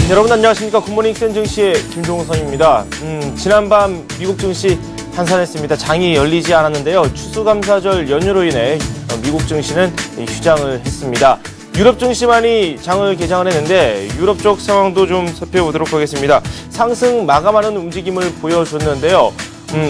여러분 안녕하십니까. 굿모닝 센 증시의 김종선입니다. 지난밤 미국 증시 한산했습니다. 장이 열리지 않았는데요. 추수감사절 연휴로 인해 미국 증시는 휴장을 했습니다. 유럽 증시만이 장을 개장을 했는데 유럽 쪽 상황도 좀 살펴보도록 하겠습니다. 상승 마감하는 움직임을 보여줬는데요.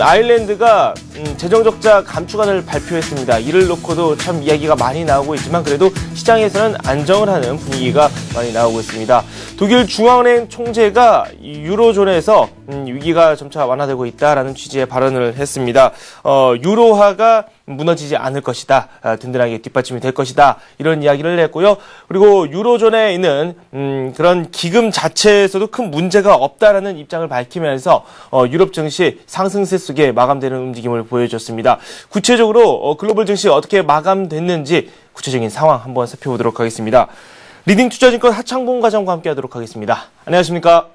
아일랜드가 재정적자 감축안을 발표했습니다. 이를 놓고도 참 이야기가 많이 나오고 있지만 그래도 시장에서는 안정을 하는 분위기가 많이 나오고 있습니다. 독일 중앙은행 총재가 유로존에서 위기가 점차 완화되고 있다라는 취지의 발언을 했습니다. 유로화가 무너지지 않을 것이다. 든든하게 뒷받침이 될 것이다. 이런 이야기를 했고요. 그리고 유로존에 있는 그런 기금 자체에서도 큰 문제가 없다라는 입장을 밝히면서 유럽 증시 상승세 속에 마감되는 움직임을 보여줬습니다. 구체적으로 글로벌 증시 어떻게 마감됐는지 구체적인 상황 한번 살펴보도록 하겠습니다. 리딩투자증권 하창봉 과장과 함께하도록 하겠습니다. 안녕하십니까?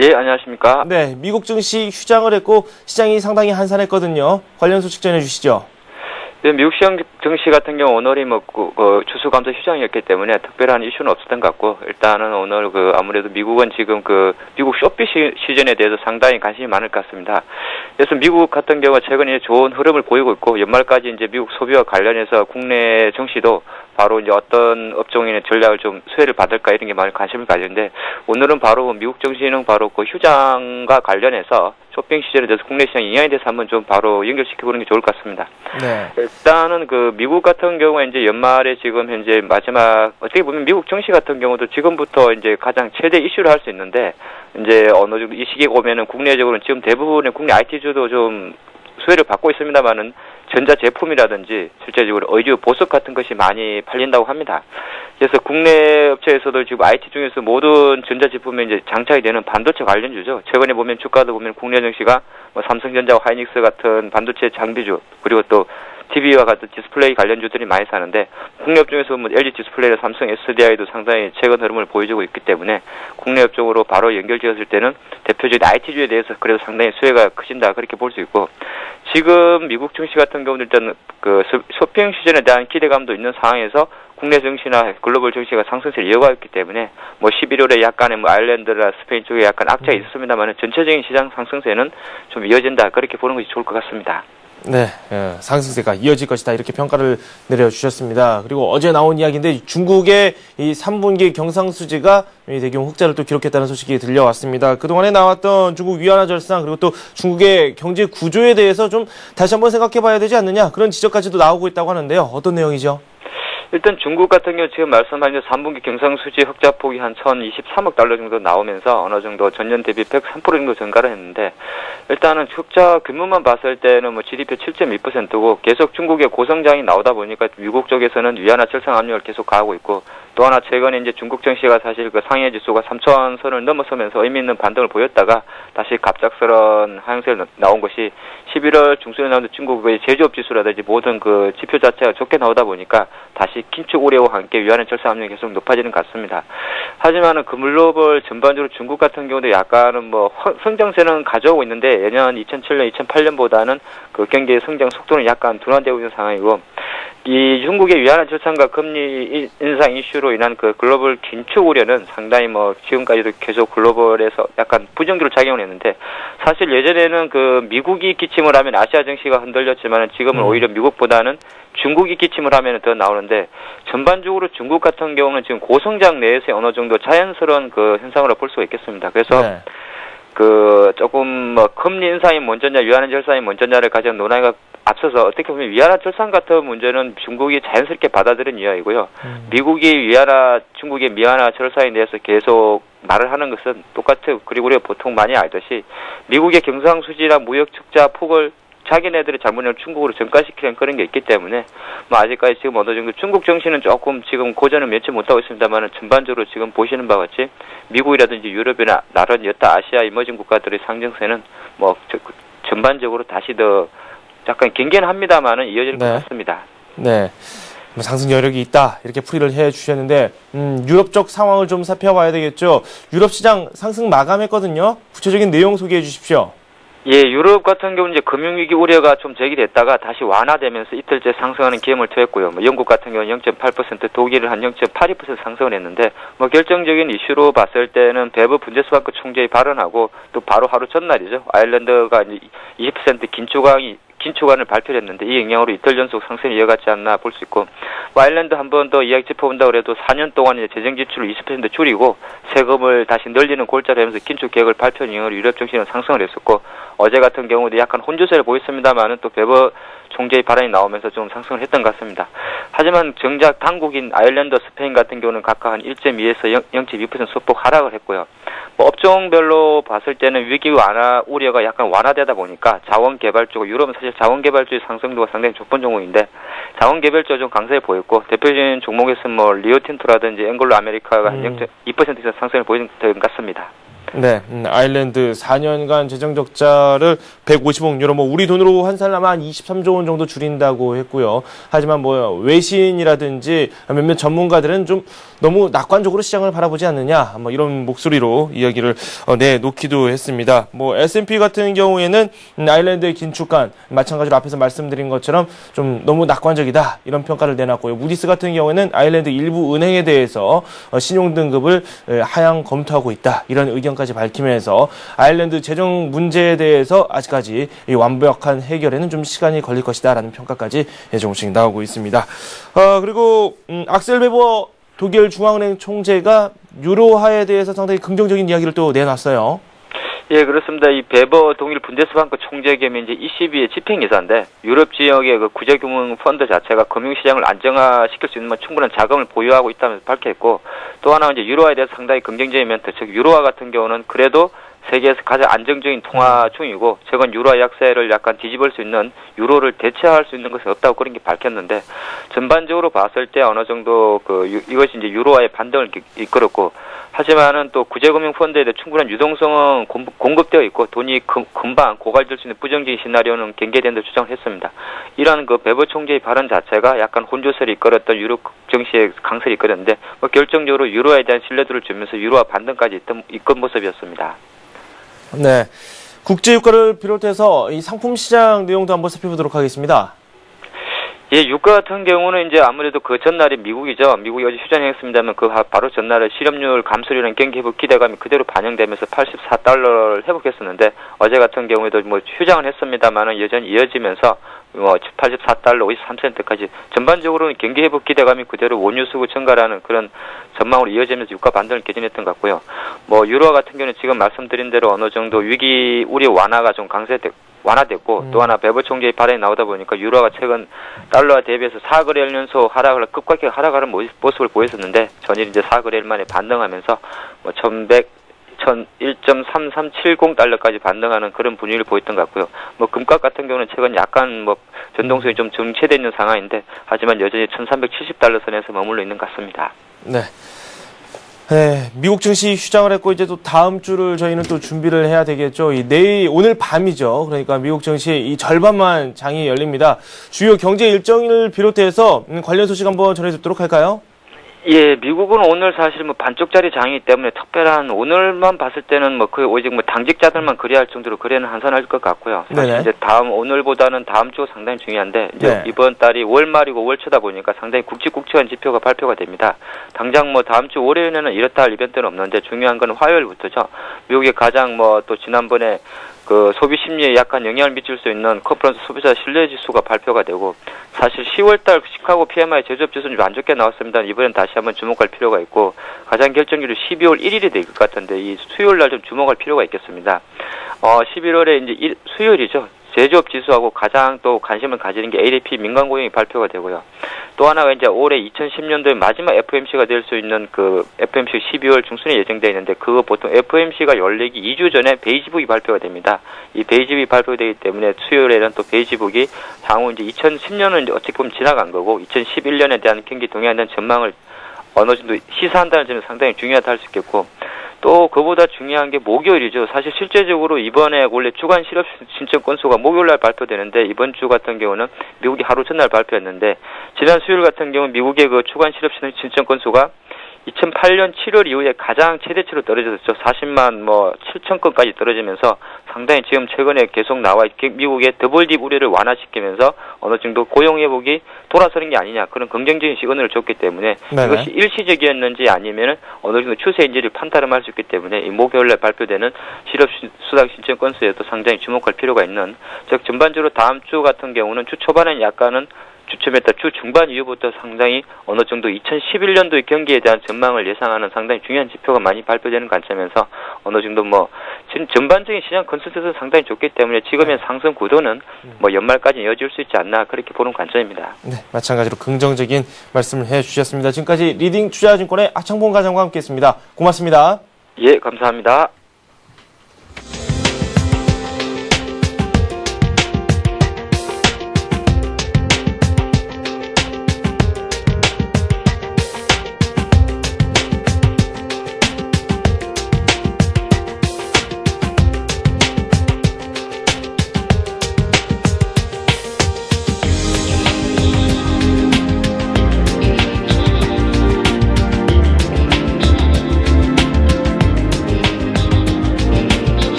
예, 안녕하십니까? 네, 미국 증시 휴장을 했고 시장이 상당히 한산했거든요. 관련 소식 전해주시죠. 네, 미국 시장 증시 같은 경우 오늘이 추수감사 휴장이었기 때문에 특별한 이슈는 없었던 것 같고, 일단은 오늘 아무래도 미국은 지금 미국 쇼핑 시즌에 대해서 상당히 관심이 많을 것 같습니다. 그래서 미국 같은 경우 최근에 좋은 흐름을 보이고 있고, 연말까지 이제 미국 소비와 관련해서 국내 증시도 바로 이제 어떤 업종의 전략을 좀 수혜를 받을까 이런 게 많이 관심을 가지는데, 오늘은 바로 미국 증시는 바로 휴장과 관련해서 쇼핑 시즌에 대해서 국내 시장 영향에 대해서 한번 좀 바로 연결시켜보는 게 좋을 것 같습니다. 네. 일단은 미국 같은 경우에 이제 연말에 지금 현재 마지막, 어떻게 보면 미국 증시 같은 경우도 지금부터 이제 가장 최대 이슈를 할 수 있는데, 이제 어느 정도 이 시기에 오면은 국내적으로는 지금 대부분의 국내 IT주도 좀 수혜를 받고 있습니다만은 전자제품이라든지 실제적으로 의류, 보석 같은 것이 많이 팔린다고 합니다. 그래서 국내 업체에서도 지금 IT 중에서 모든 전자제품에 이제 장착이 되는 반도체 관련주죠. 최근에 보면 주가도 보면 국내 증시가 삼성전자와 하이닉스 같은 반도체 장비주, 그리고 또 TV와 같은 디스플레이 관련주들이 많이 사는데, 국내 업종에서 보면 LG 디스플레이나 삼성 SDI도 상당히 최근 흐름을 보여주고 있기 때문에 국내 업종으로 바로 연결지었을 때는 대표적인 IT주에 대해서 그래도 상당히 수혜가 크신다, 그렇게 볼 수 있고, 지금 미국 증시 같은 경우는 일단 쇼핑 시즌에 대한 기대감도 있는 상황에서 국내 증시나 글로벌 증시가 상승세를 이어가고 있기 때문에 11월에 약간의 아일랜드나 스페인 쪽에 약간 악재가 있었습니다만 전체적인 시장 상승세는 좀 이어진다, 그렇게 보는 것이 좋을 것 같습니다. 네, 상승세가 이어질 것이다, 이렇게 평가를 내려주셨습니다. 그리고 어제 나온 이야기인데 중국의 이 3분기 경상수지가 대규모 흑자를 또 기록했다는 소식이 들려왔습니다. 그동안에 나왔던 중국 위안화 절상, 그리고 또 중국의 경제 구조에 대해서 좀 다시 한번 생각해 봐야 되지 않느냐, 그런 지적까지도 나오고 있다고 하는데요. 어떤 내용이죠? 일단 중국 같은 경우 지금 말씀하신 3분기 경상수지 흑자폭이 한 1,023억 달러 정도 나오면서 어느 정도 전년 대비 103% 정도 증가를 했는데, 일단은 흑자 규모만 봤을 때는 GDP 7.2%고 계속 중국의 고성장이 나오다 보니까 미국 쪽에서는 위안화 절상 압력을 계속 가하고 있고, 또 하나 최근에 이제 중국 증시가 사실 상해 지수가 3,000선을 넘어서면서 의미 있는 반등을 보였다가 다시 갑작스런 하향세를 나온 것이 11월 중순에 나온 중국의 제조업 지수라든지 모든 지표 자체가 좋게 나오다 보니까 다시 긴축 우려와 함께 위안화 절상 압력이 계속 높아지는 것 같습니다. 하지만은 글로벌 전반적으로 중국 같은 경우도 약간은 성장세는 가져오고 있는데, 예년 2007년, 2008년보다는 경기 성장 속도는 약간 둔화되고 있는 상황이고, 이 중국의 위안화 절상과 금리 인상 이슈로 인한 글로벌 긴축 우려는 상당히 지금까지도 계속 글로벌에서 약간 부정적으로 작용을 했는데, 사실 예전에는 미국이 기침을 하면 아시아 증시가 흔들렸지만 지금은 오히려 미국보다는 중국이 기침을 하면 더 나오는데, 전반적으로 중국 같은 경우는 지금 고성장 내에서 어느 정도 자연스러운 현상으로 볼 수가 있겠습니다. 그래서 네. 조금 금리 인상이 먼저냐 위안화 절상이 먼저냐를 가장 논의가 앞서서 어떻게 보면 위안화 절상 같은 문제는 중국이 자연스럽게 받아들인 이야기고요. 미국이 중국의 위안화 절상에 대해서 계속 말을 하는 것은 똑같아요. 그리고 우리가 보통 많이 알듯이 미국의 경상수지나 무역 적자 폭을 자기네들의 잘못을 중국으로 전가시키는 그런 게 있기 때문에 아직까지 지금 어느 정도 중국 정시는 조금 지금 고전을 면치 못하고 있습니다만, 전반적으로 지금 보시는 바와 같이 미국이라든지 유럽이나 다른 여타 아시아 이머징 국가들의 상승세는 전반적으로 다시 더 약간 경계는 합니다만은 이어질 것 같습니다. 네. 상승 여력이 있다, 이렇게 풀이를 해 주셨는데, 유럽 쪽 상황을 좀 살펴봐야 되겠죠. 유럽 시장 상승 마감했거든요. 구체적인 내용 소개해 주십시오. 예, 유럽 같은 경우는 이제 금융위기 우려가 좀 제기됐다가 다시 완화되면서 이틀째 상승하는 기염을 토했고요. 뭐 영국 같은 경우는 0.8%, 독일은 한 0.82% 상승을 했는데, 뭐 결정적인 이슈로 봤을 때는 베버 분데스방크 총재의 발언하고 또 바로 하루 전날이죠. 아일랜드가 이제 20% 긴축안을 발표했는데 이 영향으로 이틀 연속 상승이 이어갔지 않나 볼 수 있고, 뭐 아일랜드 한 번 더 이야기 짚어본다고 해도 4년 동안 이제 재정 지출을 20% 줄이고 세금을 다시 늘리는 골자로 하면서 긴축 계획을 발표한 영향으로 유럽 증시는 상승을 했었고, 어제 같은 경우도 약간 혼조세를 보였습니다만은 또 베버 총재의 발언이 나오면서 좀 상승을 했던 것 같습니다. 하지만 정작 당국인 아일랜드, 스페인 같은 경우는 각각 한 1.2에서 0.2% 소폭 하락을 했고요. 뭐 업종별로 봤을 때는 위기 완화 우려가 약간 완화되다 보니까 자원개발 쪽, 유럽은 사실 자원개발주의 상승도가 상당히 좋은 종목인데 자원개발주가 좀 강세를 보였고, 대표적인 종목에서는 뭐 리오틴토라든지 앵글로 아메리카가 한 0.2% 이상 상승을 보이는 것 같습니다. 네, 아일랜드 4년간 재정 적자를 150억 유로, 뭐 우리 돈으로 환산하면 한 23조 원 정도 줄인다고 했고요. 하지만 뭐 외신이라든지 몇몇 전문가들은 좀 너무 낙관적으로 시장을 바라보지 않느냐, 뭐 이런 목소리로 이야기를 내놓기도 했습니다. 뭐 S&P 같은 경우에는 아일랜드의 긴축안 마찬가지로 앞에서 말씀드린 것처럼 좀 너무 낙관적이다 이런 평가를 내놨고요. 무디스 같은 경우에는 아일랜드 일부 은행에 대해서 신용 등급을 하향 검토하고 있다 이런 의견까지 밝히면서 아일랜드 재정 문제에 대해서 아직까지 완벽한 해결에는 좀 시간이 걸릴 것이다라는 평가까지 조금씩 나오고 있습니다. 그리고 악셀 베버 독일 중앙은행 총재가 유로화에 대해서 상당히 긍정적인 이야기를 또 내놨어요. 예, 그렇습니다. 이 베버 독일 분데스방크 총재 겸 이제 ECB의 집행이사인데 유럽 지역의 그 구제금융 펀드 자체가 금융시장을 안정화시킬 수 있는 충분한 자금을 보유하고 있다면서 밝혔고, 또 하나 이제 유로화에 대해서 상당히 긍정적인 멘트, 즉 유로화 같은 경우는 그래도 세계에서 가장 안정적인 통화 중이고 최근 유로화 약세를 약간 뒤집을 수 있는, 유로를 대체할 수 있는 것이 없다고 그런 게 밝혔는데, 전반적으로 봤을 때 어느 정도 이것이 이제 유로화의 반등을 이끌었고, 하지만은 또 구제금융 펀드에 대해 충분한 유동성은 공급되어 있고 돈이 금방 고갈될 수 있는 부정적인 시나리오는 경계된다고 주장을 했습니다. 이런 그 베버 총재의 발언 자체가 약간 혼조세를 이끌었던 유럽 증시의 강세를 이끌었는데, 뭐 결정적으로 유로화에 대한 신뢰도를 주면서 유로화 반등까지 이끈 모습이었습니다. 네, 국제유가를 비롯해서 이 상품 시장 내용도 한번 살펴보도록 하겠습니다. 예, 유가 같은 경우는 이제 아무래도 그 전날이 미국이죠. 미국이 어제 휴전했습니다만 그 바로 전날에 실업률 감소율이라는 경기 회복 기대감이 그대로 반영되면서 84달러를 회복했었는데, 어제 같은 경우에도 뭐 휴장을 했습니다만은 여전히 이어지면서 84달러 53센트까지 전반적으로는 경기 회복 기대감이 그대로 원유 수급 증가라는 그런 전망으로 이어지면서 유가 반등을 개진했던 것 같고요. 뭐 유로화 같은 경우는 지금 말씀드린 대로 어느 정도 위기 우려 완화가 좀 완화됐고, 또 하나 베버 총재의 발언이 나오다 보니까 유로화가 최근 달러와 대비해서 4거래일 연속 급격하게 하락하는 모습을 보였었는데 전일 이제 4거래일 만에 반등하면서 뭐 1.3370달러까지 반등하는 그런 분위기를 보였던 것 같고요. 뭐 금값 같은 경우는 최근 약간 뭐 변동성이 좀 정체되어 있는 상황인데, 하지만 여전히 1370달러 선에서 머물러 있는 것 같습니다. 네. 네, 미국 증시 휴장을 했고 이제 또 다음 주를 저희는 또 준비를 해야 되겠죠. 오늘 밤이죠. 그러니까 미국 증시의 이 절반만 장이 열립니다. 주요 경제 일정을 비롯해서 관련 소식 한번 전해듣도록 할까요? 예, 미국은 오늘 사실 뭐 반쪽짜리 장이기 때문에 특별한, 오늘만 봤을 때는 뭐 오직 뭐 당직자들만 거래할 정도로 거래는 한산할 것 같고요. 사실 네네. 이제 오늘보다는 다음 주가 상당히 중요한데, 이제 네. 이번 달이 월말이고 월초다 보니까 상당히 굵직굵직한 지표가 발표가 됩니다. 당장 뭐 다음 주 월요일에는 이렇다 할 이벤트는 없는데 중요한 건 화요일부터죠. 미국의 가장 뭐 또 지난번에 그 소비 심리에 약간 영향을 미칠 수 있는 컨퍼런스 소비자 신뢰 지수가 발표가 되고, 사실 10월달 시카고 PMI 제조업 지수는 좀 안 좋게 나왔습니다. 이번엔 다시 한번 주목할 필요가 있고, 가장 결정률이 12월 1일이 될 것 같은데 이 수요일날 좀 주목할 필요가 있겠습니다. 11월에 이제 수요일이죠. 제조업 지수하고 가장 또 관심을 가지는 게 ADP 민간 고용이 발표가 되고요. 또 하나가 이제 올해 2010년도에 마지막 FOMC가 될 수 있는 그 FOMC 12월 중순에 예정되어 있는데, 그거 보통 FOMC가 열리기 2주 전에 베이지북이 발표가 됩니다. 이 베이지북이 발표되기 때문에 수요일에는 또 베이지북이 향후 이제 2010년은 이제 어떻게 보면 지나간 거고 2011년에 대한 경기 동향에 대한 전망을 어느 정도 시사한다는 점이 상당히 중요하다 할 수 있겠고, 또 그보다 중요한 게 목요일이죠. 사실 실제적으로 이번에 원래 주간 실업 신청 건수가 목요일날 발표되는데, 이번 주 같은 경우는 미국이 하루 전날 발표했는데, 지난 수요일 같은 경우는 미국의 그 주간 실업 신청 건수가 2008년 7월 이후에 가장 최대치로 떨어졌죠. 40만 7천 건까지 떨어지면서 상당히 지금 최근에 계속 나와 미국의 더블딥 우려를 완화시키면서 어느 정도 고용 회복이 돌아서는 게 아니냐 그런 긍정적인 시그널을 줬기 때문에 네네. 이것이 일시적이었는지 아니면은 어느 정도 추세인지를 판단을 할 수 있기 때문에 이 목요일에 발표되는 실업 수당 신청 건수에도 상당히 주목할 필요가 있는, 즉 전반적으로 다음 주 같은 경우는 주 초반에는 약간은 주춤했다. 주 중반 이후부터 상당히 어느 정도 2011년도의 경기에 대한 전망을 예상하는 상당히 중요한 지표가 많이 발표되는 관점에서 어느 정도 전반적인 시장 컨센서스는 상당히 좋기 때문에 지금의 상승 구도는 연말까지 이어질 수 있지 않나 그렇게 보는 관점입니다. 네, 마찬가지로 긍정적인 말씀을 해주셨습니다. 지금까지 리딩 투자증권의 하창봉 과장과 함께했습니다. 고맙습니다. 예, 감사합니다.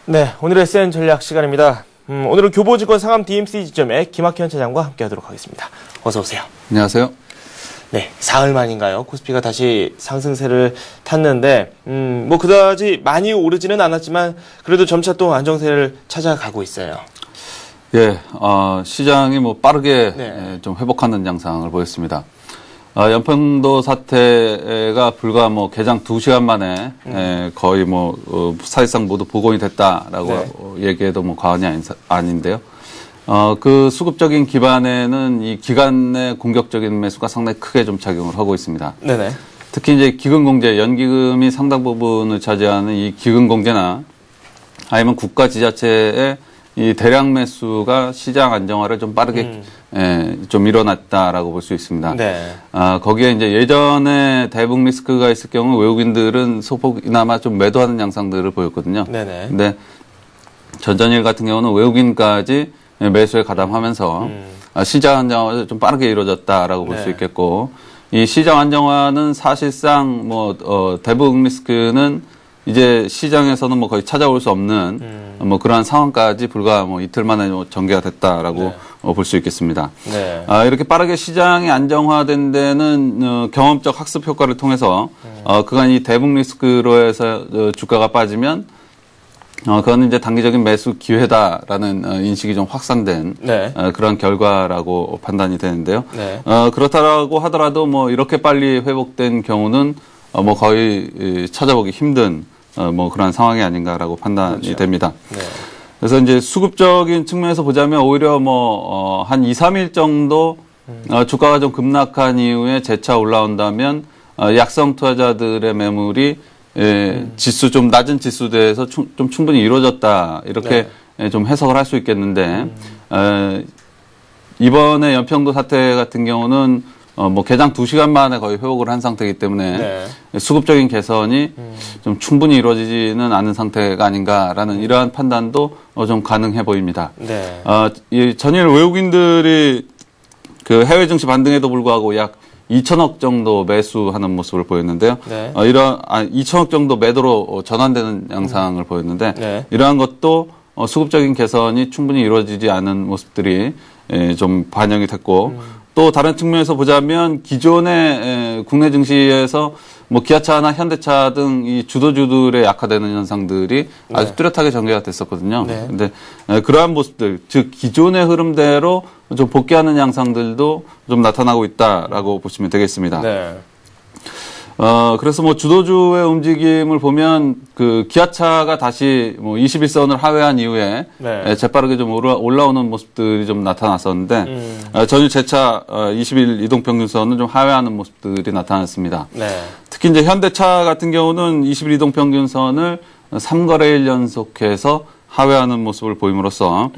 네, 오늘의 SN 전략 시간입니다. 오늘은 교보증권 상암 DMC 지점의 김학현 차장과 함께하도록 하겠습니다. 어서 오세요. 안녕하세요. 네, 사흘 만인가요? 코스피가 다시 상승세를 탔는데, 그다지 많이 오르지는 않았지만 그래도 점차 또 안정세를 찾아가고 있어요. 예, 시장이 빠르게 네. 좀 회복하는 양상을 보였습니다. 연평도 사태가 불과 개장 2시간 만에 거의 사실상 모두 복원이 됐다라고 얘기해도 과언이 아닌데요. 그 수급적인 기반에는 이 기간 내 공격적인 매수가 상당히 크게 좀 작용을 하고 있습니다. 네네. 특히 이제 기금공제, 연기금이 상당 부분을 차지하는 이 기금공제나 아니면 국가 지자체의 이 대량 매수가 시장 안정화를 좀 빠르게 좀 일어났다라고 볼 수 있습니다. 네. 거기에 이제 예전에 대북 리스크가 있을 경우 외국인들은 소폭이나마 좀 매도하는 양상들을 보였거든요. 네네. 근데 전전일 같은 경우는 외국인까지 매수에 가담하면서 시장 안정화가 좀 빠르게 이루어졌다라고 볼 수 네. 있겠고, 이 시장 안정화는 사실상 대북 리스크는 이제 시장에서는 거의 찾아올 수 없는 그러한 상황까지 불과 이틀 만에 전개가 됐다라고 볼 수 있겠습니다. 네. 이렇게 빠르게 시장이 안정화된 데는 경험적 학습 효과를 통해서 그간 이 대북 리스크로 해서 주가가 빠지면 그건 이제 단기적인 매수 기회다라는 인식이 좀 확산된 네. 그런 결과라고 판단이 되는데요. 네. 그렇다라고 하더라도 이렇게 빨리 회복된 경우는 거의 찾아보기 힘든 그런 상황이 아닌가라고 판단이 그렇죠. 됩니다. 네. 그래서 이제 수급적인 측면에서 보자면 오히려 한 2, 3일 정도 주가가 좀 급락한 이후에 재차 올라온다면 약성 투자자들의 매물이 지수 좀 낮은 지수대에서 좀 충분히 이루어졌다 이렇게 좀 해석을 할 수 있겠는데, 이번에 연평도 사태 같은 경우는 뭐 개장 2시간 만에 거의 회복을 한 상태이기 때문에 네. 수급적인 개선이 좀 충분히 이루어지지는 않은 상태가 아닌가라는 이러한 판단도 좀 가능해 보입니다. 네. 이 전일 외국인들이 그 해외 증시 반등에도 불구하고 약 2천억 정도 매수하는 모습을 보였는데요. 네. 2천억 정도 매도로 전환되는 양상을 보였는데 네. 이러한 것도 수급적인 개선이 충분히 이루어지지 않은 모습들이 좀 반영이 됐고 또 다른 측면에서 보자면 기존의 국내 증시에서 뭐 기아차나 현대차 등 이 주도주들의 약화되는 현상들이 아주 뚜렷하게 전개가 됐었거든요. 네. 근데 그러한 모습들, 즉 기존의 흐름대로 좀 복귀하는 양상들도 좀 나타나고 있다라고 보시면 되겠습니다. 네. 그래서 뭐 주도주의 움직임을 보면 그 기아차가 다시 뭐 21선을 하회한 이후에 네. 재빠르게 좀 올라오는 모습들이 좀 나타났었는데 전일 재차 20일 이동평균선은 좀 하회하는 모습들이 나타났습니다. 네. 특히 이제 현대차 같은 경우는 20일 이동평균선을 3거래일 연속해서 하회하는 모습을 보임으로써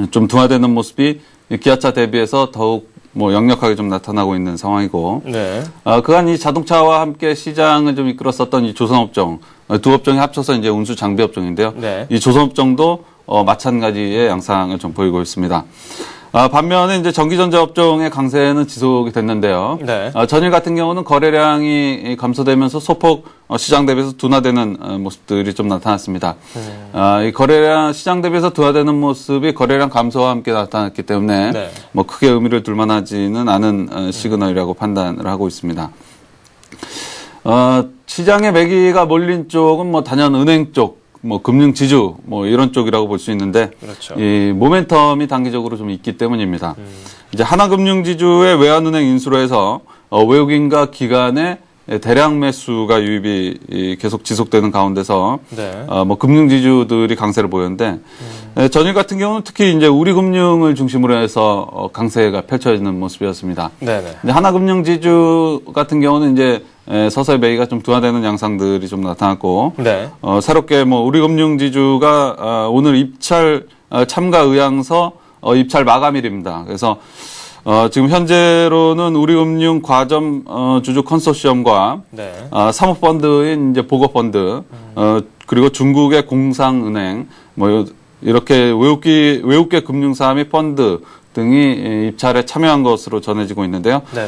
좀 둔화되는 모습이 기아차 대비해서 더욱 뭐 역력하게 좀 나타나고 있는 상황이고, 네. 그간 이 자동차와 함께 시장을 좀 이끌었었던 이 조선업종, 두 업종이 합쳐서 이제 운수 장비 업종인데요. 네. 이 조선업종도 마찬가지의 양상을 좀 보이고 있습니다. 반면에 이제 전기전자 업종의 강세는 지속이 됐는데요. 네. 전일 같은 경우는 거래량이 감소되면서 소폭 시장 대비해서 둔화되는 모습들이 좀 나타났습니다. 이 거래량 시장 대비해서 둔화되는 모습이 거래량 감소와 함께 나타났기 때문에 네. 뭐 크게 의미를 둘만하지는 않은 시그널이라고 판단을 하고 있습니다. 시장의 매기가 몰린 쪽은 뭐 단연 은행 쪽, 뭐 금융 지주 뭐 이런 쪽이라고 볼 수 있는데 그렇죠. 이 모멘텀이 단기적으로 좀 있기 때문입니다. 이제 하나금융지주의 외환은행 인수로 해서 외국인과 기관의 대량 매수가 유입이 계속 지속되는 가운데서 네. 뭐 금융지주들이 강세를 보였는데 전일 같은 경우는 특히 이제 우리금융을 중심으로 해서 강세가 펼쳐지는 모습이었습니다. 네네. 이제 하나금융지주 같은 경우는 이제 서서히 매기가 좀 둔화되는 양상들이 좀 나타났고, 네. 새롭게 뭐 우리금융지주가 오늘 입찰 참가 의향서 입찰 마감일입니다. 그래서 지금 현재로는 우리금융 과점 주주 컨소시엄과 네. 사모펀드인 이제 보거펀드 그리고 중국의 공상은행 뭐 이렇게 외국계 금융사 및 펀드 등이 입찰에 참여한 것으로 전해지고 있는데요. 네.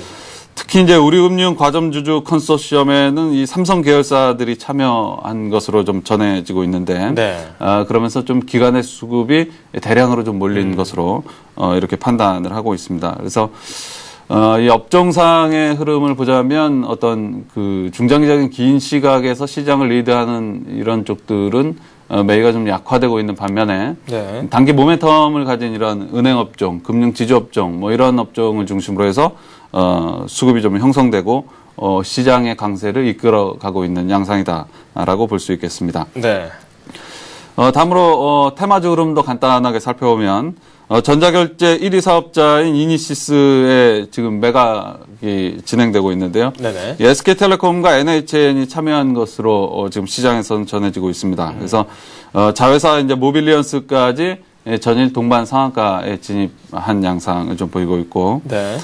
특히 이제 우리금융 과점주주 컨소시엄에는 이 삼성 계열사들이 참여한 것으로 좀 전해지고 있는데, 네. 그러면서 좀 기관의 수급이 대량으로 좀 몰린 것으로 이렇게 판단을 하고 있습니다. 그래서 이 업종상의 흐름을 보자면 어떤 그 중장기적인 긴 시각에서 시장을 리드하는 이런 쪽들은 매기가 좀 약화되고 있는 반면에 네. 단기 모멘텀을 가진 이런 은행업종, 금융지주업종 뭐 이런 업종을 중심으로 해서 수급이 좀 형성되고 시장의 강세를 이끌어가고 있는 양상이다라고 볼 수 있겠습니다. 네. 다음으로 테마주 흐름도 간단하게 살펴보면 전자결제 1위 사업자인 이니시스의 지금 매각이 진행되고 있는데요. 네네. SK텔레콤과 NHN이 참여한 것으로 지금 시장에서는 전해지고 있습니다. 그래서 자회사 이제 모빌리언스까지 전일 동반 상한가에 진입한 양상을 좀 보이고 있고, 네.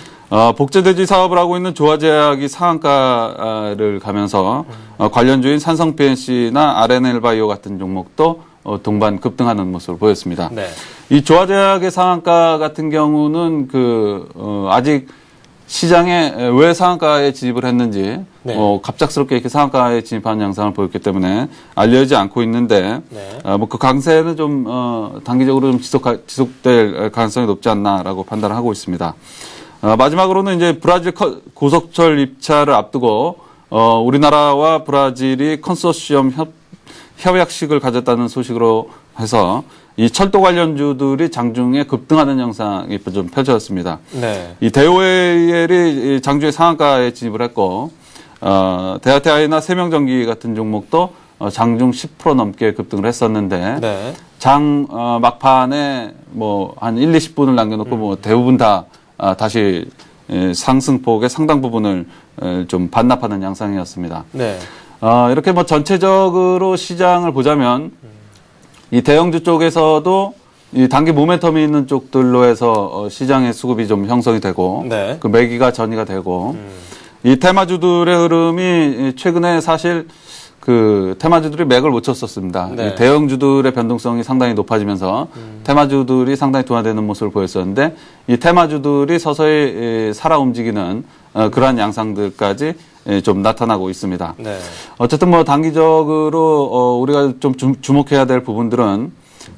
복제대지 사업을 하고 있는 조화제약이 상한가를 가면서 관련주인 삼성 PNC나 RNL바이오 같은 종목도 동반 급등하는 모습을 보였습니다. 네. 이 조화제약의 상한가 같은 경우는 아직 시장에 왜 상한가에 진입을 했는지 네. 갑작스럽게 이렇게 상한가에 진입하는 양상을 보였기 때문에 알려지지 않고 있는데 네. 뭐 그 강세는 좀 단기적으로 좀 지속될 가능성이 높지 않나라고 판단을 하고 있습니다. 마지막으로는 이제 브라질 고속철 입찰을 앞두고 우리나라와 브라질이 컨소시엄 협약식을 가졌다는 소식으로 해서 이 철도 관련주들이 장중에 급등하는 현상이 좀 펼쳐졌습니다. 네. 이 대오에이엘이 장중에 상한가에 진입을 했고, 대하태아이나 세명전기 같은 종목도 장중 10% 넘게 급등을 했었는데, 네. 장 막판에 뭐 한 1, 20분을 남겨놓고 뭐 대부분 다 다시 상승폭의 상당 부분을 좀 반납하는 양상이었습니다. 네. 이렇게 뭐 전체적으로 시장을 보자면 이 대형주 쪽에서도 이 단기 모멘텀이 있는 쪽들로 해서 시장의 수급이 좀 형성이 되고 네. 그 매기가 전이가 되고 이 테마주들의 흐름이 최근에 사실 그 테마주들이 맥을 못 쳤었습니다. 네. 이 대형주들의 변동성이 상당히 높아지면서 테마주들이 상당히 둔화되는 모습을 보였었는데 이 테마주들이 서서히 살아 움직이는 그러한 양상들까지 좀 나타나고 있습니다. 네. 어쨌든 뭐 단기적으로 우리가 좀 주목해야 될 부분들은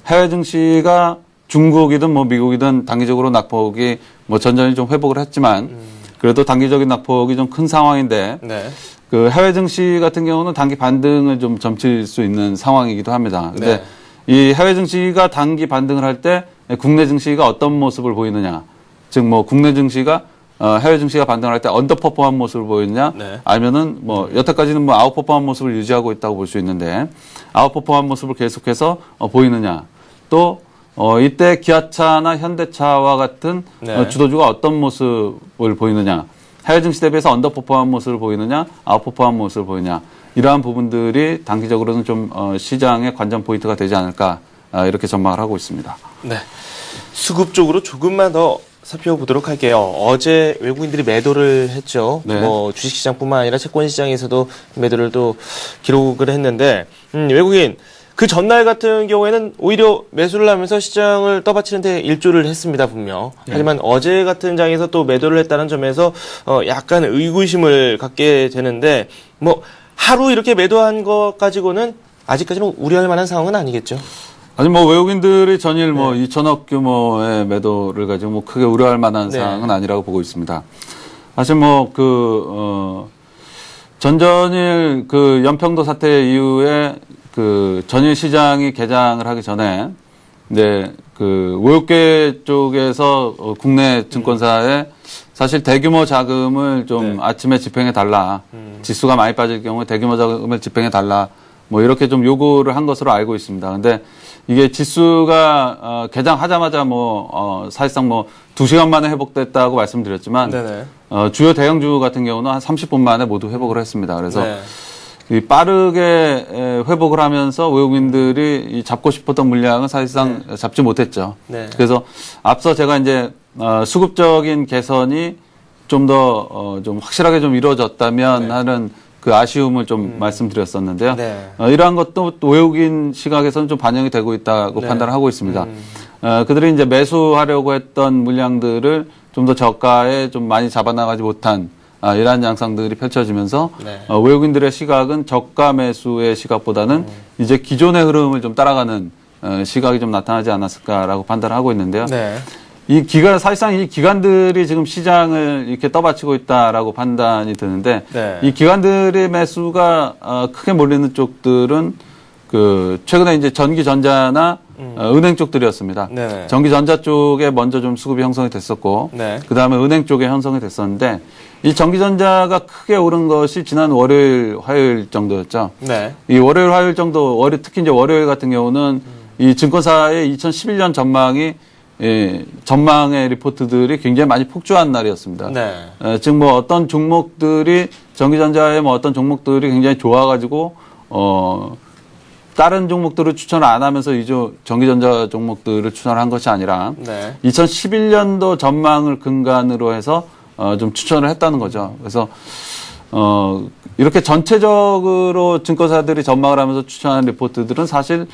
해외 증시가 중국이든 뭐 미국이든 단기적으로 낙폭이 뭐 전전히 좀 회복을 했지만 그래도 단기적인 낙폭이 좀 큰 상황인데 네. 그 해외 증시 같은 경우는 단기 반등을 좀 점칠 수 있는 상황이기도 합니다. 근데 이 해외 증시가 단기 반등을 할 때 국내 증시가 어떤 모습을 보이느냐, 즉 뭐 국내 증시가 해외 증시가 반등을 할 때 언더퍼포먼 모습을 보이느냐, 네. 아니면은 뭐 여태까지는 뭐 아웃퍼포먼 모습을 유지하고 있다고 볼 수 있는데 아웃퍼포먼 모습을 계속해서 보이느냐, 또 이때 기아차나 현대차와 같은 네. 주도주가 어떤 모습을 보이느냐, 해외 증시 대비해서 언더퍼포먼 모습을 보이느냐, 아웃퍼포먼 모습을 보이느냐, 이러한 부분들이 단기적으로는 좀 시장의 관전 포인트가 되지 않을까 이렇게 전망을 하고 있습니다. 네. 수급 쪽으로 조금만 더 살펴보도록 할게요. 어제 외국인들이 매도를 했죠. 네. 뭐 주식시장뿐만 아니라 채권시장에서도 매도를 또 기록을 했는데 외국인 그 전날 같은 경우에는 오히려 매수를 하면서 시장을 떠받치는데 일조를 했습니다, 분명. 하지만 어제 같은 장에서 또 매도를 했다는 점에서 약간 의구심을 갖게 되는데 뭐 하루 이렇게 매도한 것 가지고는 아직까지는 우려할 만한 상황은 아니겠죠. 아니 뭐 외국인들이 전일 뭐 2천억 규모의 매도를 가지고 뭐 크게 우려할 만한 네. 사항은 아니라고 보고 있습니다. 사실 뭐 그 전전일 그 연평도 사태 이후에 그 전일 시장이 개장을 하기 전에 이제 그 모욕계 쪽에서 국내 증권사에 사실 대규모 자금을 좀 아침에 집행해 달라. 지수가 많이 빠질 경우에 대규모 자금을 집행해 달라. 뭐 이렇게 좀 요구를 한 것으로 알고 있습니다. 근데 이게 지수가 개장하자마자 뭐 사실상 뭐 2시간 만에 회복됐다고 말씀드렸지만 주요 대형주 같은 경우는 한 30분 만에 모두 회복을 했습니다. 그래서 이 빠르게 회복을 하면서 외국인들이 이 잡고 싶었던 물량은 사실상 잡지 못했죠. 그래서 앞서 제가 이제 수급적인 개선이 좀 더 좀 확실하게 좀 이루어졌다면 하는 그 아쉬움을 좀 말씀드렸었는데요. 이러한 것도 또 외국인 시각에서는 좀 반영이 되고 있다고 판단을 하고 있습니다. 그들이 이제 매수하려고 했던 물량들을 좀 더 저가에 좀 많이 잡아나가지 못한 이러한 양상들이 펼쳐지면서 외국인들의 시각은 저가 매수의 시각보다는 이제 기존의 흐름을 좀 따라가는 시각이 좀 나타나지 않았을까라고 판단을 하고 있는데요. 이 기간, 사실상 이 기관들이 지금 시장을 이렇게 떠받치고 있다라고 판단이 드는데, 이 기관들의 매수가 크게 몰리는 쪽들은 그 최근에 이제 전기전자나 은행 쪽들이었습니다. 전기전자 쪽에 먼저 좀 수급이 형성이 됐었고, 그 다음에 은행 쪽에 형성이 됐었는데, 이 전기전자가 크게 오른 것이 지난 월요일, 화요일 정도였죠. 이 월요일, 화요일 정도, 특히 이제 월요일 같은 경우는 이 증권사의 2011년 전망이 전망의 리포트들이 굉장히 많이 폭주한 날이었습니다. 즉 뭐 어떤 종목들이 전기전자의 뭐 어떤 종목들이 굉장히 좋아가지고 다른 종목들을 추천을 안 하면서 이 전기전자 종목들을 추천을 한 것이 아니라 2011년도 전망을 근간으로 해서 좀 추천을 했다는 거죠. 그래서 이렇게 전체적으로 증권사들이 전망을 하면서 추천한 리포트들은 사실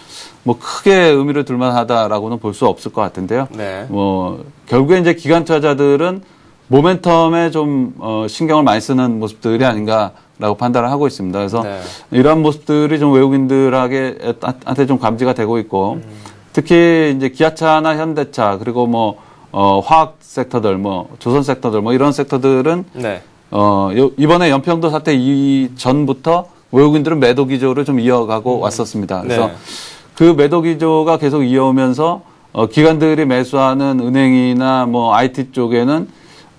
뭐 크게 의미를 둘 만하다라고는 볼 수 없을 것 같은데요. 뭐 결국에 이제 기관 투자자들은 모멘텀에 좀 신경을 많이 쓰는 모습들이 아닌가라고 판단을 하고 있습니다. 그래서 이러한 모습들이 좀 외국인들한테 좀 감지가 되고 있고 특히 이제 기아차나 현대차 그리고 뭐 화학 섹터들, 뭐 조선 섹터들, 뭐 이런 섹터들은 이번에 연평도 사태 이전부터 외국인들은 매도 기조를 좀 이어가고 왔었습니다. 그래서 그 매도 기조가 계속 이어오면서 기관들이 매수하는 은행이나 뭐 IT 쪽에는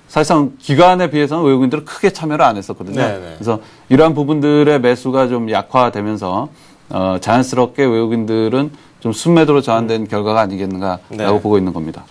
사실상 기관에 비해서는 외국인들은 크게 참여를 안 했었거든요. 그래서 이러한 부분들의 매수가 좀 약화되면서 자연스럽게 외국인들은 좀 순매도로 전환된 결과가 아니겠는가라고 보고 있는 겁니다.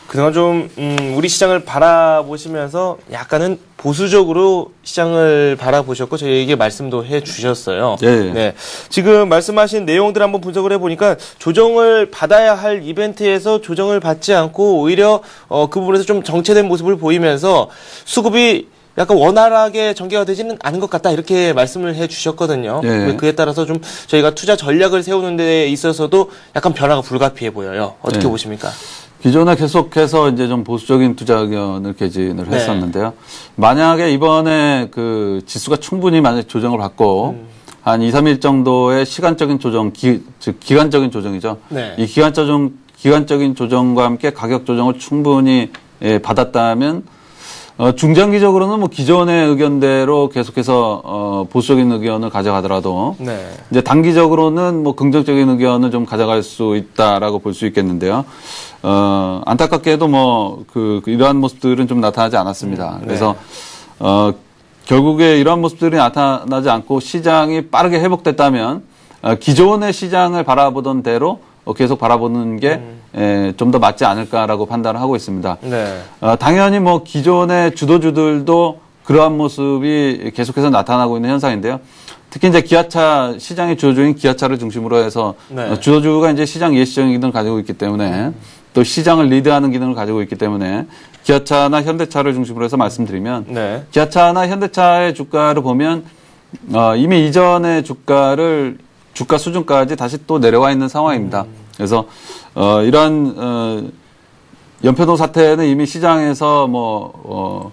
그동안 좀 우리 시장을 바라보시면서 약간은 보수적으로 시장을 바라보셨고 저희에게 말씀도 해주셨어요. 예. 네. 지금 말씀하신 내용들 한번 분석을 해보니까 조정을 받아야 할 이벤트에서 조정을 받지 않고 오히려 그 부분에서 좀 정체된 모습을 보이면서 수급이 약간 원활하게 전개가 되지는 않은 것 같다 이렇게 말씀을 해주셨거든요. 예. 그에 따라서 좀 저희가 투자 전략을 세우는 데 있어서도 약간 변화가 불가피해 보여요. 어떻게 예. 보십니까? 기존에 계속해서 이제 좀 보수적인 투자 의견을 개진을 네. 했었는데요. 만약에 이번에 그 지수가 충분히 만약 조정을 받고 한 2, 3일 정도의 시간적인 조정, 즉 기간적인 조정이죠. 네. 이 기간적인 조정과 함께 가격 조정을 충분히 받았다면 중장기적으로는 뭐 기존의 의견대로 계속해서 보수적인 의견을 가져가더라도 네. 이제 단기적으로는 뭐 긍정적인 의견을 좀 가져갈 수 있다라고 볼 수 있겠는데요. 안타깝게도 뭐 이러한 모습들은 좀 나타나지 않았습니다. 그래서 결국에 이러한 모습들이 나타나지 않고 시장이 빠르게 회복됐다면 기존의 시장을 바라보던 대로 계속 바라보는 게 좀 더 맞지 않을까라고 판단을 하고 있습니다. 네. 당연히 뭐 기존의 주도주들도 그러한 모습이 계속해서 나타나고 있는 현상인데요. 특히 이제 기아차 시장의 주도주인 기아차를 중심으로 해서 네. 주도주가 이제 시장 예시적인 기능을 가지고 있기 때문에 또 시장을 리드하는 기능을 가지고 있기 때문에 기아차나 현대차를 중심으로 해서 말씀드리면 네. 기아차나 현대차의 주가를 보면 이미 이전의 주가 수준까지 다시 또 내려와 있는 상황입니다. 그래서 이러한 연평도 사태는 이미 시장에서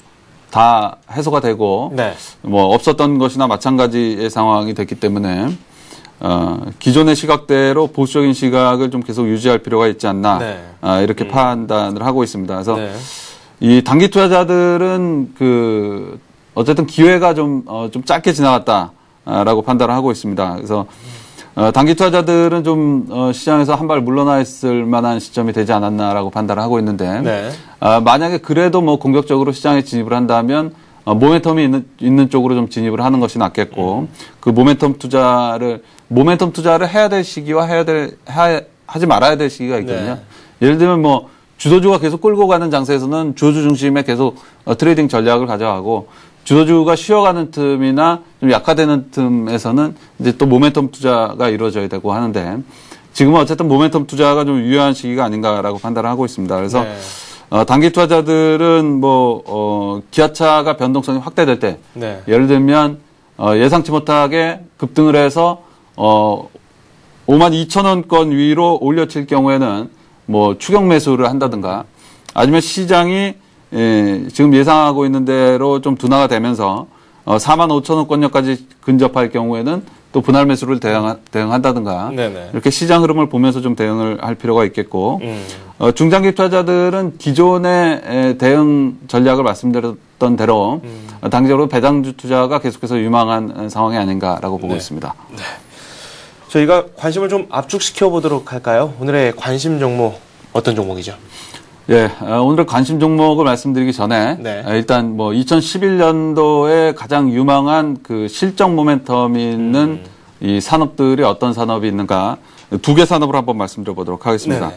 다 해소가 되고 네. 없었던 것이나 마찬가지의 상황이 됐기 때문에 기존의 시각대로 보수적인 시각을 좀 계속 유지할 필요가 있지 않나 네. 이렇게 판단을 하고 있습니다. 그래서 네. 이 단기 투자자들은 어쨌든 기회가 좀 짧게 지나갔다라고 판단을 하고 있습니다. 그래서 단기 투자자들은 좀 시장에서 한 발 물러나 있을 만한 시점이 되지 않았나라고 판단을 하고 있는데 네. 만약에 그래도 뭐 공격적으로 시장에 진입을 한다면 모멘텀이 있는 쪽으로 좀 진입을 하는 것이 낫겠고 그 모멘텀 투자를 해야 될 시기와 하지 말아야 될 시기가 있거든요. 네. 예를 들면 뭐 주도주가 계속 끌고 가는 장세에서는 주도주 중심에 계속 트레이딩 전략을 가져가고 주도주가 쉬어가는 틈이나 좀 약화되는 틈에서는 이제 또 모멘텀 투자가 이루어져야 되고 하는데 지금은 어쨌든 모멘텀 투자가 좀 유효한 시기가 아닌가라고 판단을 하고 있습니다. 그래서 네. 단기 투자자들은 기아차가 변동성이 확대될 때 네. 예를 들면 예상치 못하게 급등을 해서 52,000원권 위로 올려칠 경우에는 뭐 추격 매수를 한다든가 아니면 시장이 지금 예상하고 있는 대로 좀 둔화가 되면서 45,000원권역까지 근접할 경우에는 또 분할 매수를 대응한다든가 네네. 이렇게 시장 흐름을 보면서 좀 대응을 할 필요가 있겠고 중장기 투자자들은 기존의 대응 전략을 말씀드렸던 대로 단기적으로 배당주 투자가 계속해서 유망한 상황이 아닌가라고 보고 네. 있습니다. 저희가 관심을 좀 압축시켜 보도록 할까요? 오늘의 관심 종목 어떤 종목이죠? 예, 오늘의 관심 종목을 말씀드리기 전에 네. 일단 2011년도에 가장 유망한 그 실적 모멘텀이 있는 이 산업들이 어떤 산업이 있는가 두 개 산업을 한번 말씀드려 보도록 하겠습니다.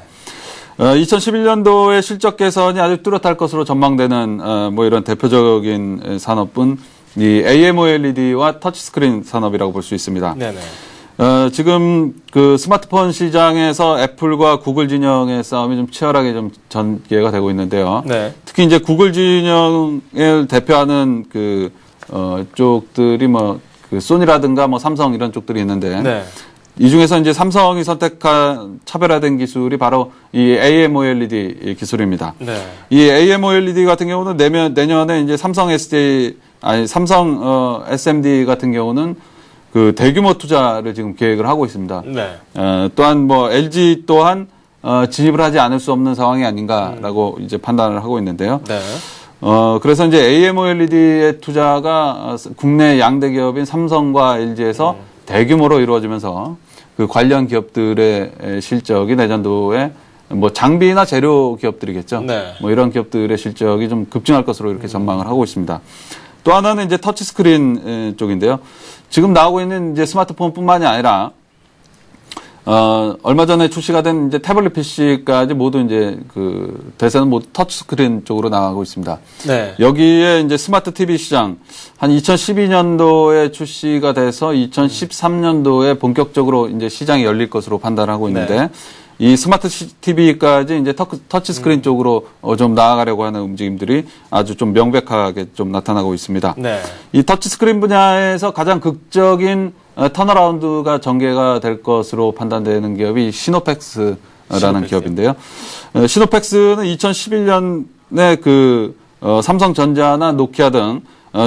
2011년도의 실적 개선이 아주 뚜렷할 것으로 전망되는 이런 대표적인 산업은 이 AMOLED와 터치스크린 산업이라고 볼 수 있습니다. 네네. 지금 그 스마트폰 시장에서 애플과 구글 진영의 싸움이 좀 치열하게 좀 전개가 되고 있는데요. 네. 특히 이제 구글 진영을 대표하는 쪽들이 소니라든가 삼성 이런 쪽들이 있는데. 네. 이 중에서 이제 삼성이 선택한 차별화된 기술이 바로 이 AMOLED 기술입니다. 네. 이 AMOLED 같은 경우는 내년에 이제 삼성 SMD 같은 경우는 그 대규모 투자를 지금 계획을 하고 있습니다. 네. 또한 LG 또한 진입을 하지 않을 수 없는 상황이 아닌가라고 이제 판단을 하고 있는데요. 네. 그래서 이제 AMOLED의 투자가 국내 양대 기업인 삼성과 LG에서 대규모로 이루어지면서 그 관련 기업들의 실적이 내년도에 장비나 재료 기업들이겠죠. 네. 이런 기업들의 실적이 좀 급증할 것으로 이렇게 전망을 하고 있습니다. 또 하나는 이제 터치스크린 쪽인데요. 지금 나오고 있는 이제 스마트폰뿐만이 아니라 얼마 전에 출시가 된 이제 태블릿 PC까지 모두 이제 그 대세는 모두 터치스크린 쪽으로 나가고 있습니다. 네. 여기에 이제 스마트 TV 시장 한 2012년도에 출시가 돼서 2013년도에 본격적으로 이제 시장이 열릴 것으로 판단하고 있는데 네. 이 스마트 TV까지 이제 터치스크린 쪽으로 좀 나아가려고 하는 움직임들이 아주 좀 명백하게 좀 나타나고 있습니다. 네. 이 터치스크린 분야에서 가장 극적인 턴어라운드가 전개가 될 것으로 판단되는 기업이 시노팩스라는 기업인데요. 시노팩스는 2011년에 그 삼성전자나 노키아 등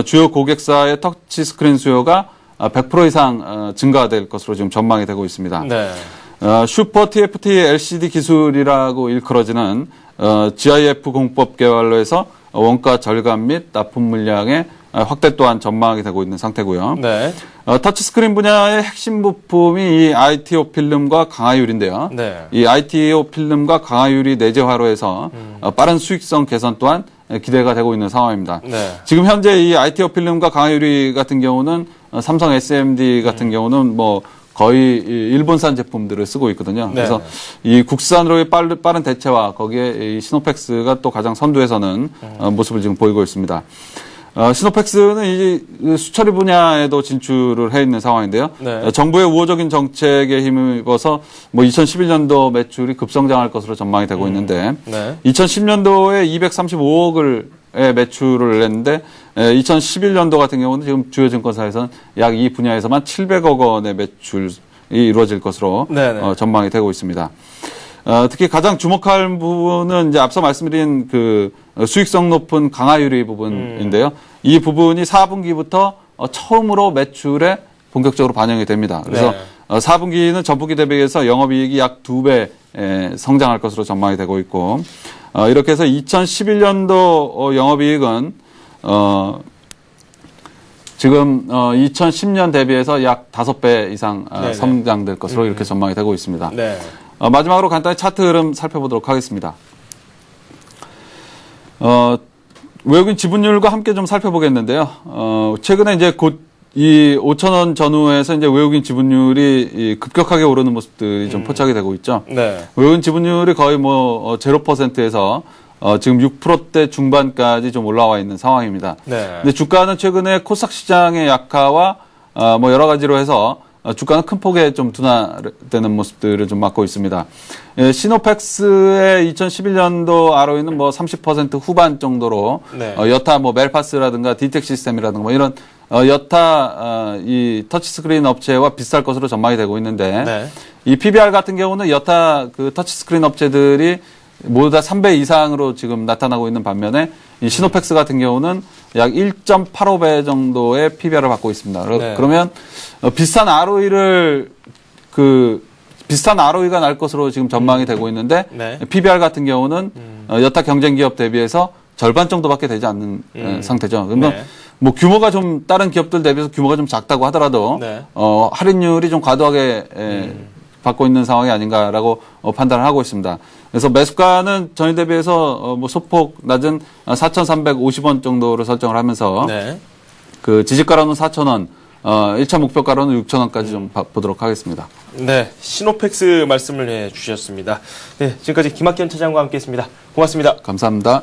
주요 고객사의 터치스크린 수요가 100% 이상 증가될 것으로 지금 전망이 되고 있습니다. 네. 슈퍼 TFT LCD 기술이라고 일컬어지는 GIF 공법 개발로 해서 원가 절감 및 납품 물량의 확대 또한 전망이 되고 있는 상태고요. 네. 터치스크린 분야의 핵심 부품이 이 ITO 필름과 강화율인데요. 네. 이 ITO 필름과 강화율이 내재화로 해서 빠른 수익성 개선 또한 기대가 되고 있는 상황입니다. 네. 지금 현재 이 ITO 필름과 강화율이 같은 경우는 삼성 SMD 같은 경우는 뭐 거의 일본산 제품들을 쓰고 있거든요. 네. 그래서 이 국산으로의 빠른 대체와 거기에 이 시노팩스가 또 가장 선두에서는 모습을 지금 보이고 있습니다. 시노팩스는 이 수처리 분야에도 진출을 해 있는 상황인데요. 네. 정부의 우호적인 정책에 힘입어서 뭐 2011년도 매출이 급성장할 것으로 전망이 되고 있는데 네. 2010년도에 235억을 매출을 냈는데 2011년도 같은 경우는 지금 주요 증권사에서는 약 이 분야에서만 700억 원의 매출이 이루어질 것으로 전망이 되고 있습니다. 특히 가장 주목할 부분은 이제 앞서 말씀드린 그 수익성 높은 강화유리 부분인데요. 이 부분이 4분기부터 처음으로 매출에 본격적으로 반영이 됩니다. 그래서 4분기는 전분기 대비해서 영업이익이 약 2배 성장할 것으로 전망이 되고 있고 이렇게 해서 2011년도 영업이익은 지금 2010년 대비해서 약 5배 이상 성장될 것으로 이렇게 전망이 되고 있습니다. 네. 마지막으로 간단히 차트 흐름 살펴보도록 하겠습니다. 외국인 지분율과 함께 좀 살펴보겠는데요. 최근에 이제 곧 이 5,000원 전후에서 이제 외국인 지분율이 급격하게 오르는 모습들이 좀 포착이 되고 있죠. 네. 외국인 지분율이 거의 뭐 0%에서 지금 6%대 중반까지 좀 올라와 있는 상황입니다. 네. 근데 주가는 최근에 코스닥 시장의 약화와 뭐 여러 가지로 해서 주가는 큰 폭에 좀 둔화되는 모습들을 좀 맞고 있습니다. 시노팩스의 2011년도 ROE는 뭐 30% 후반 정도로 여타 뭐 멜파스라든가 디텍 시스템이라든가 뭐 이런 여타 이 터치스크린 업체와 비슷할 것으로 전망이 되고 있는데 이 PBR 같은 경우는 여타 그 터치스크린 업체들이 모두 다 3배 이상으로 지금 나타나고 있는 반면에 이 시노팩스 같은 경우는 약 1.85배 정도의 PBR을 받고 있습니다. 그러면 비슷한 ROE를 비슷한 ROE가 날 것으로 지금 전망이 되고 있는데 PBR 같은 경우는 여타 경쟁 기업 대비해서 절반 정도밖에 되지 않는 상태죠. 그러면 뭐 규모가 좀 다른 기업들 대비해서 규모가 좀 작다고 하더라도 할인율이 좀 과도하게 받고 있는 상황이 아닌가라고 판단을 하고 있습니다. 그래서 매수가는 전일 대비해서 뭐 소폭 낮은 4,350원 정도로 설정을 하면서 그 지지가로는 4,000원, 1차 목표가로는 6,000원까지 좀 보도록 하겠습니다. 네, 시노팩스 말씀을 해주셨습니다. 네, 지금까지 김학현 차장과 함께했습니다. 고맙습니다. 감사합니다.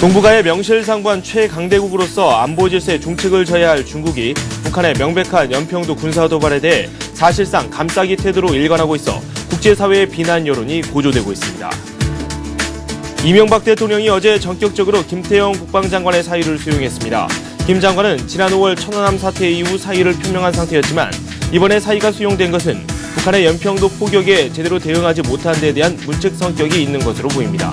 동북아의 명실상부한 최강대국으로서 안보 질서에 중책을 져야 할 중국이 북한의 명백한 연평도 군사 도발에 대해 사실상 감싸기 태도로 일관하고 있어 국제사회의 비난 여론이 고조되고 있습니다. 이명박 대통령이 어제 전격적으로 김태형 국방장관의 사의를 수용했습니다. 김 장관은 지난 5월 천안함 사태 이후 사의를 표명한 상태였지만 이번에 사의가 수용된 것은 북한의 연평도 포격에 제대로 대응하지 못한 데 대한 문책 성격이 있는 것으로 보입니다.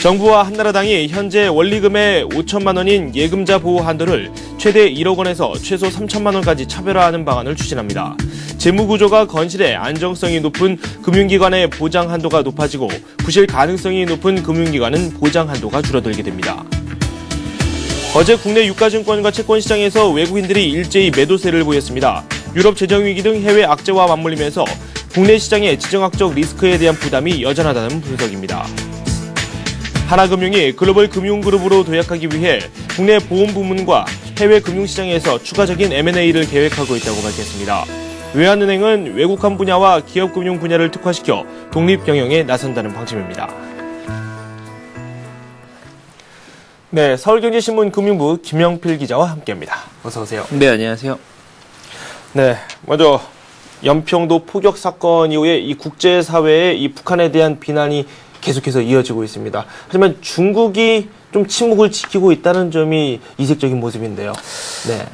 정부와 한나라당이 현재 원리금의 5천만 원인 예금자 보호 한도를 최대 1억 원에서 최소 3천만 원까지 차별화하는 방안을 추진합니다. 재무구조가 건실해 안정성이 높은 금융기관의 보장 한도가 높아지고 부실 가능성이 높은 금융기관은 보장 한도가 줄어들게 됩니다. 어제 국내 유가증권과 채권시장에서 외국인들이 일제히 매도세를 보였습니다. 유럽 재정위기 등 해외 악재와 맞물리면서 국내 시장의 지정학적 리스크에 대한 부담이 여전하다는 분석입니다. 하나금융이 글로벌 금융그룹으로 도약하기 위해 국내 보험 부문과 해외 금융시장에서 추가적인 M&A를 계획하고 있다고 밝혔습니다. 외환은행은 외국환 분야와 기업금융 분야를 특화시켜 독립경영에 나선다는 방침입니다. 네, 서울경제신문 금융부 김영필 기자와 함께합니다. 어서 오세요. 네, 안녕하세요. 네, 먼저 연평도 포격 사건 이후에 이 국제사회의 이 북한에 대한 비난이 계속해서 이어지고 있습니다. 하지만 중국이 좀 침묵을 지키고 있다는 점이 이색적인 모습인데요.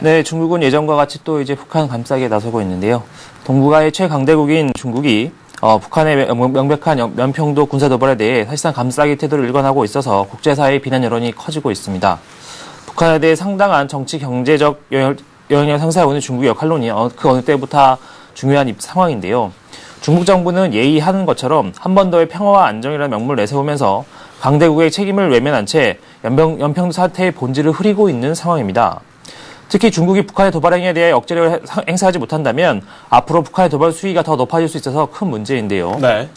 네, 중국은 예전과 같이 또 이제 북한 감싸기에 나서고 있는데요. 동북아의 최강대국인 중국이 북한의 명백한 연평도 군사 도발에 대해 사실상 감싸기 태도를 일관하고 있어서 국제사회의 비난 여론이 커지고 있습니다. 북한에 대해 상당한 정치 경제적 영향력을 상쇄해오는 중국의 역할론이 그 어느 때부터 중요한 상황인데요. 중국 정부는 예의하는 것처럼 한 번 더의 평화와 안정이라는 명분을 내세우면서 강대국의 책임을 외면한 채 연평도 사태의 본질을 흐리고 있는 상황입니다. 특히 중국이 북한의 도발 행위에 대해 억제력을 행사하지 못한다면 앞으로 북한의 도발 수위가 더 높아질 수 있어서 큰 문제인데요. 네.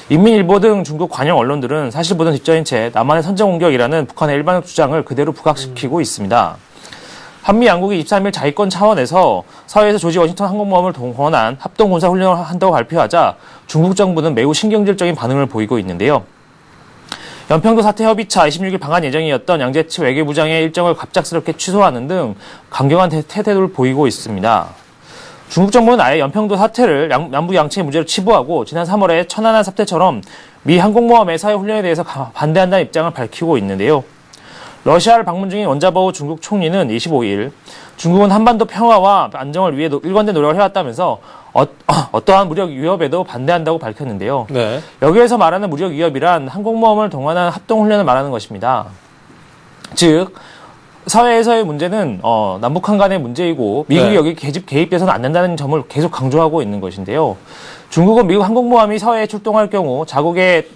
인민일보 등 중국 관영 언론들은 사실보다 뒷전인 채 남한의 선제공격이라는 북한의 일반적 주장을 그대로 부각시키고 있습니다. 한미 양국이 23일 자위권 차원에서 서해에서 조지 워싱턴 항공모함을 동원한 합동군사훈련을 한다고 발표하자 중국 정부는 매우 신경질적인 반응을 보이고 있는데요. 연평도 사태 협의차 26일 방한 예정이었던 양재치 외교부장의 일정을 갑작스럽게 취소하는 등 강경한 태도를 보이고 있습니다. 중국 정부는 아예 연평도 사태를 남북 양측의 문제로 치부하고 지난 3월에 천안함 사태처럼 미 항공모함의 서해 훈련에 대해서 반대한다는 입장을 밝히고 있는데요. 러시아를 방문 중인 원자바오 중국 총리는 25일 중국은 한반도 평화와 안정을 위해 일관된 노력을 해왔다면서 어떠한 무력 위협에도 반대한다고 밝혔는데요. 네. 여기에서 말하는 무력 위협이란 항공모함을 동원한 합동훈련을 말하는 것입니다. 즉 서해에서의 문제는 남북한 간의 문제이고 미국이 여기 개입돼서는 안 된다는 점을 계속 강조하고 있는 것인데요. 중국은 미국 항공모함이 서해에 출동할 경우 자국의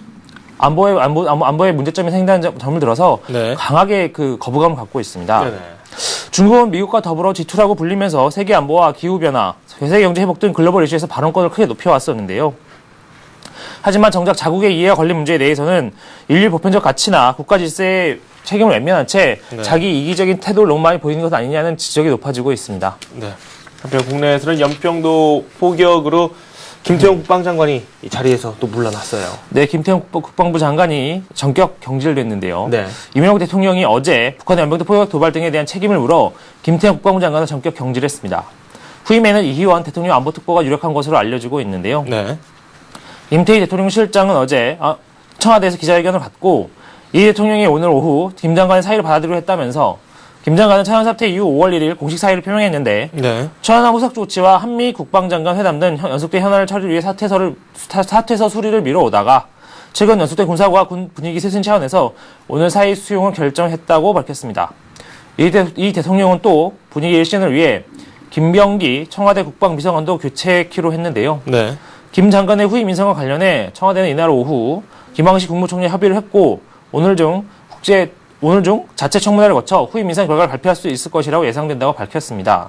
안보의 문제점이 생긴다는 점을 들어서 강하게 그 거부감을 갖고 있습니다. 네네. 중국은 미국과 더불어 G2라고 불리면서 세계 안보와 기후변화, 세계 경제 회복 등 글로벌 이슈에서 발언권을 크게 높여왔었는데요. 하지만 정작 자국의 이해가 걸린 문제에 대해서는 인류 보편적 가치나 국가 질서의 책임을 외면한 채 자기 이기적인 태도를 너무 많이 보이는 것 아니냐는 지적이 높아지고 있습니다. 네. 한편 국내에서는 연평도 포격으로 김태형 국방장관이 이 자리에서 또 물러났어요. 네, 김태형 국방부 장관이 전격 경질됐는데요. 네. 이명박 대통령이 어제 북한의 연평도 포격 도발 등에 대한 책임을 물어 김태형 국방부 장관을 전격 경질했습니다. 후임에는 이희원 대통령 안보특보가 유력한 것으로 알려지고 있는데요. 네. 임태희 대통령 실장은 어제 청와대에서 기자회견을 갖고 이 대통령이 오늘 오후 김 장관의 사의를 받아들이려 했다면서 김 장관은 천안 사태 이후 5월 1일 공식 사의를 표명했는데 천안함 후속 조치와 한미 국방장관 회담 등 연속된 현안을 처리를 위해 사퇴서 수리를 미뤄오다가 최근 연속된 군사과 군 분위기 쇄신 차원에서 오늘 사의 수용을 결정했다고 밝혔습니다. 이 대통령은 또 분위기 일신을 위해 김병기 청와대 국방비서관도 교체키로 했는데요. 네. 김 장관의 후임 인선과 관련해 청와대는 이날 오후 김황식 국무총리 협의를 했고 오늘 중 자체 청문회를 거쳐 후임 인선 결과를 발표할 수 있을 것이라고 예상된다고 밝혔습니다.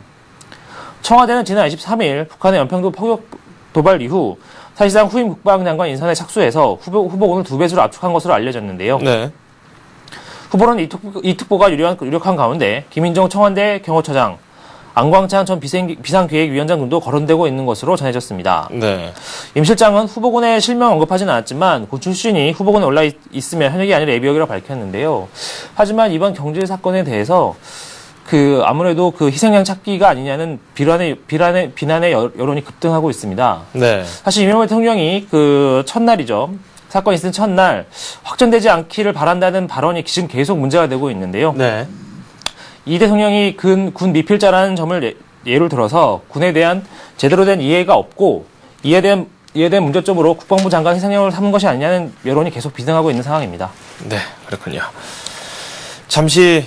청와대는 지난 23일 북한의 연평도 포격 도발 이후 사실상 후임 국방장관 인선에 착수해서 후보군을 2배수로 압축한 것으로 알려졌는데요. 네. 후보는 이 특보가 유력한 가운데 김인정 청와대 경호처장, 안광찬 전 비상기획위원장 등도 거론되고 있는 것으로 전해졌습니다. 네. 임 실장은 후보군의 실명 언급하지는 않았지만 군 출신이 후보군에 올라 있으면 현역이 아니라 예비역이라고 밝혔는데요. 하지만 이번 경질 사건에 대해서 아무래도 희생양 찾기가 아니냐는 비난의 여론이 급등하고 있습니다. 네. 사실 이명박 대통령이 첫날이죠. 사건이 있은 첫날 확전되지 않기를 바란다는 발언이 지금 계속 문제가 되고 있는데요. 네. 이 대통령이 군 미필자라는 점을 예를 들어서 군에 대한 제대로 된 이해가 없고 이에 대한 문제점으로 국방부 장관 희생양을 삼은 것이 아니냐는 여론이 계속 비등하고 있는 상황입니다. 네, 그렇군요. 잠시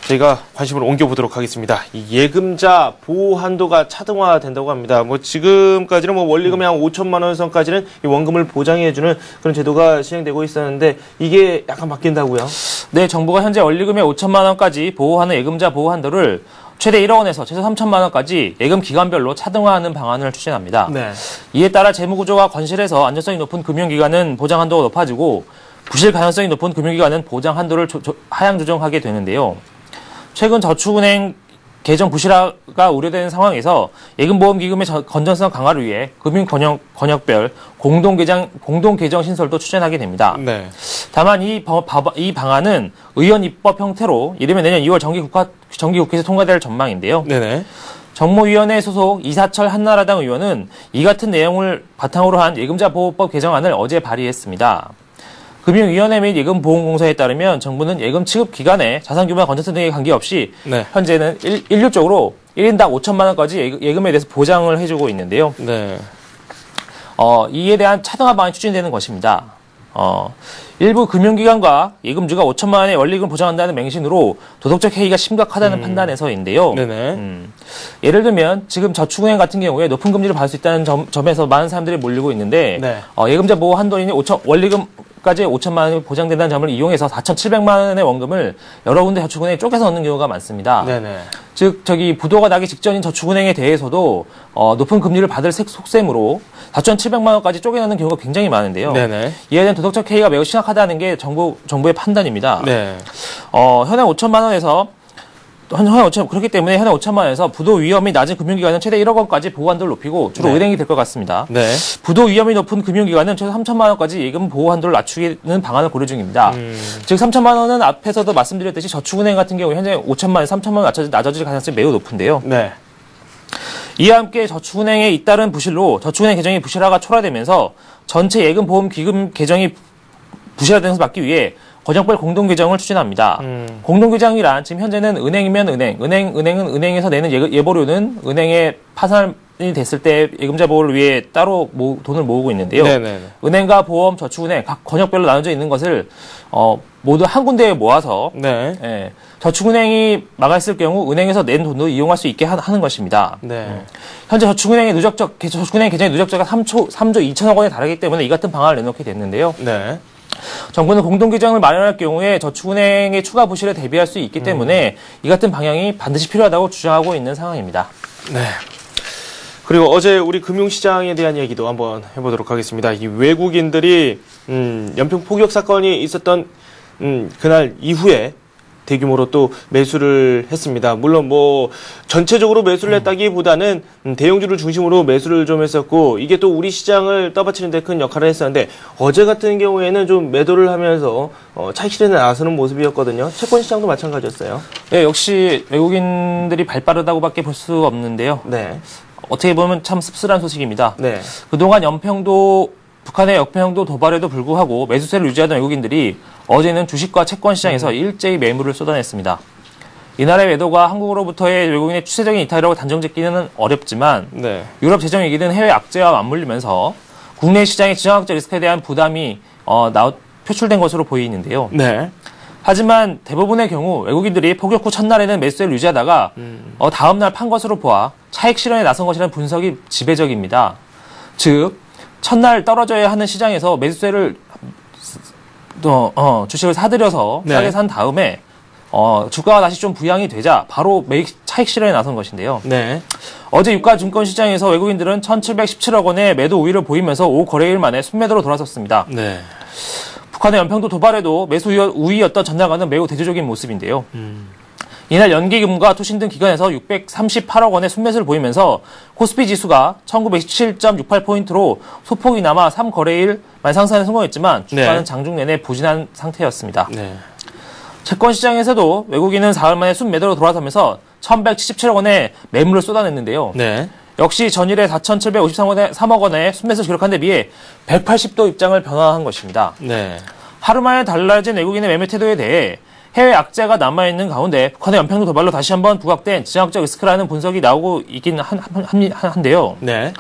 저희가 관심을 옮겨보도록 하겠습니다. 이 예금자 보호 한도가 차등화된다고 합니다. 지금까지는 원리금의 한 5천만 원 선까지는 이 원금을 보장해주는 그런 제도가 시행되고 있었는데 이게 약간 바뀐다고요? 네, 정부가 현재 원리금의 5천만 원까지 보호하는 예금자 보호 한도를 최대 1억 원에서 최소 3천만 원까지 예금 기간별로 차등화하는 방안을 추진합니다. 네. 이에 따라 재무구조가 건실해서 안전성이 높은 금융기관은 보장 한도가 높아지고 부실 가능성이 높은 금융기관은 보장 한도를 하향 조정하게 되는데요. 최근 저축은행 개정 부실화가 우려되는 상황에서 예금보험기금의 건전성 강화를 위해 금융권역별 공동개정 신설도 추진하게 됩니다. 네. 다만 이 방안은 의원 입법 형태로 이르면 내년 2월 정기국회에서 통과될 전망인데요. 네네. 정무위원회 소속 이사철 한나라당 의원은 이 같은 내용을 바탕으로 한 예금자보호법 개정안을 어제 발의했습니다. 금융위원회 및 예금보험공사에 따르면 정부는 예금 취급 기간에 자산규모나 건전성 등에 관계없이 네. 현재는 일률적으로 1인당 5천만 원까지 예금에 대해서 보장을 해주고 있는데요. 네. 이에 대한 차등화 방안이 추진되는 것입니다. 일부 금융기관과 예금주가 5천만 원의 원리금을 보장한다는 맹신으로 도덕적 해이가 심각하다는 판단에서인데요. 네네. 예를 들면 지금 저축은행 같은 경우에 높은 금리를 받을 수 있다는 점에서 많은 사람들이 몰리고 있는데 네. 예금자 보호 한도인이 원리금까지 5천만 원이 보장된다는 점을 이용해서 4,700만 원의 원금을 여러 군데 저축은행에 쪼개서 넣는 경우가 많습니다. 네네. 즉 부도가 나기 직전인 저축은행에 대해서도 높은 금리를 받을 속셈으로 4,700만 원까지 쪼개넣는 경우가 굉장히 많은데요. 네네. 이에 대한 도덕적 해이가 매우 심각하다는 게 정부의 판단입니다. 네. 현행 5천만 원에서 그렇기 때문에 현행 5천만 원에서 부도 위험이 낮은 금융기관은 최대 1억 원까지 보호 한도를 높이고 주로 네. 은행이 될 것 같습니다. 네. 부도 위험이 높은 금융기관은 최소 3천만 원까지 예금 보호 한도를 낮추는 방안을 고려 중입니다. 즉 3천만 원은 앞에서도 말씀드렸듯이 저축은행 같은 경우 현재 5천만 원, 3천만 원 낮아질 가능성이 매우 높은데요. 네. 이와 함께 저축은행에 잇따른 부실로 저축은행 개정의 부실화가 초래되면서 전체 예금보험 기금 개정이 부실화되는 것을 막기 위해 권역별 공동개정을 추진합니다. 공동개정이란 지금 현재는 은행이면 은행은 은행에서 내는 예보료는 은행에 파산이 됐을 때 예금자 보호를 위해 따로 돈을 모으고 있는데요. 네네. 은행과 보험, 저축은행 각 권역별로 나눠져 있는 것을 모두 한 군데에 모아서 네. 저축은행이 망했을 경우 은행에서 낸 돈도 이용할 수 있게 하는 것입니다. 네. 현재 저축은행 개정의 누적자가 3조 2천억 원에 달하기 때문에 이 같은 방안을 내놓게 됐는데요. 네. 정부는 공동개정을 마련할 경우에 저축은행의 추가 부실에 대비할 수 있기 때문에 이 같은 방향이 반드시 필요하다고 주장하고 있는 상황입니다. 네. 그리고 어제 우리 금융시장에 대한 얘기도 한번 해보도록 하겠습니다. 이 외국인들이 연평 포격 사건이 있었던 그날 이후에 대규모로 또 매수를 했습니다. 물론 전체적으로 매수를 했다기보다는 대형주를 중심으로 매수를 좀 했었고, 이게 또 우리 시장을 떠받치는 데 큰 역할을 했었는데, 어제 같은 경우에는 좀 매도를 하면서 차익 실현에 나서는 모습이었거든요. 채권 시장도 마찬가지였어요. 네, 역시 외국인들이 발빠르다고밖에 볼 수 없는데요. 네. 어떻게 보면 참 씁쓸한 소식입니다. 네. 그동안 북한의 연평도 도발에도 불구하고 매수세를 유지하던 외국인들이 어제는 주식과 채권 시장에서 일제히 매물을 쏟아냈습니다. 이날의 매도가 한국으로부터의 외국인의 추세적인 이탈이라고 단정짓기는 어렵지만 네. 유럽 재정 위기든 해외 악재와 맞물리면서 국내 시장의 지정학적 리스크에 대한 부담이 표출된 것으로 보이는데요. 네. 하지만 대부분의 경우 외국인들이 폭격 후 첫날에는 매수세를 유지하다가 다음날 판 것으로 보아 차익 실현에 나선 것이라는 분석이 지배적입니다. 즉 첫날 떨어져야 하는 시장에서 매수세를 주식을 사들여서 네. 싸게 산 다음에 주가가 다시 좀 부양이 되자 바로 차익 실현에 나선 것인데요. 네. 어제 유가 증권 시장에서 외국인들은 1,717억 원의 매도 우위를 보이면서 5거래일 만에 순매도로 돌아섰습니다. 네. 북한의 연평도 도발에도 매수 우위였던 전날과는 매우 대조적인 모습인데요. 이날 연기금과 투신 등 기관에서 638억 원의 순매수를 보이면서 코스피 지수가 1917.68포인트로 소폭이나마 3거래일 만 상승에 성공했지만 주가는 네. 장중 내내 부진한 상태였습니다. 네. 채권 시장에서도 외국인은 사흘 만에 순매도로 돌아서면서 1,177억 원의 매물을 쏟아냈는데요. 네. 역시 전일에 4,753억 원의 순매수를 기록한 데 비해 180도 입장을 변화한 것입니다. 네. 하루 만에 달라진 외국인의 매매 태도에 대해 해외 악재가 남아있는 가운데 북한의 연평도 도발로 다시 한번 부각된 지정학적 리스크라는 분석이 나오고 있긴 한데요. 네.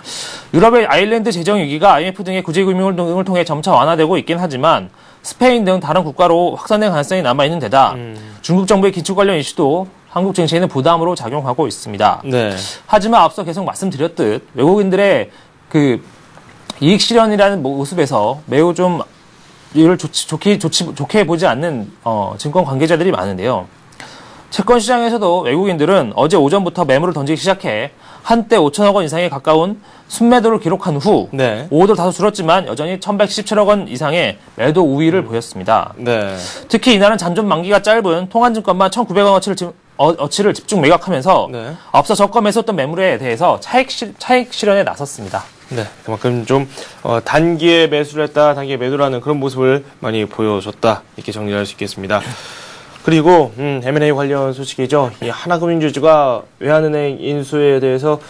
유럽의 아일랜드 재정 위기가 IMF 등의 구제금융 등을 통해 점차 완화되고 있긴 하지만 스페인 등 다른 국가로 확산될 가능성이 남아있는 데다 중국 정부의 기축 관련 이슈도 한국 증시에는 부담으로 작용하고 있습니다. 네. 하지만 앞서 계속 말씀드렸듯 외국인들의 이익 실현이라는 모습에서 매우 좀 이를 좋게 보지 않는 증권 관계자들이 많은데요. 채권 시장에서도 외국인들은 어제 오전부터 매물을 던지기 시작해 한때 5천억 원 이상에 가까운 순매도를 기록한 후 네. 오후도 다소 줄었지만 여전히 1,117억 원 이상의 매도 우위를 보였습니다. 네. 특히 이날은 잔존 만기가 짧은 통한증권만 1,900원 어치를 집중 매각하면서 네. 앞서 저가 매수했던 매물에 대해서 차익 실현에 나섰습니다. 네, 그만큼 좀 단기에 매수를 했다, 단기에 매도를 하는 그런 모습을 많이 보여줬다 이렇게 정리할 수 있겠습니다. 그리고 M&A 관련 소식이죠. 이 하나금융지주가 외환은행 인수에 대해서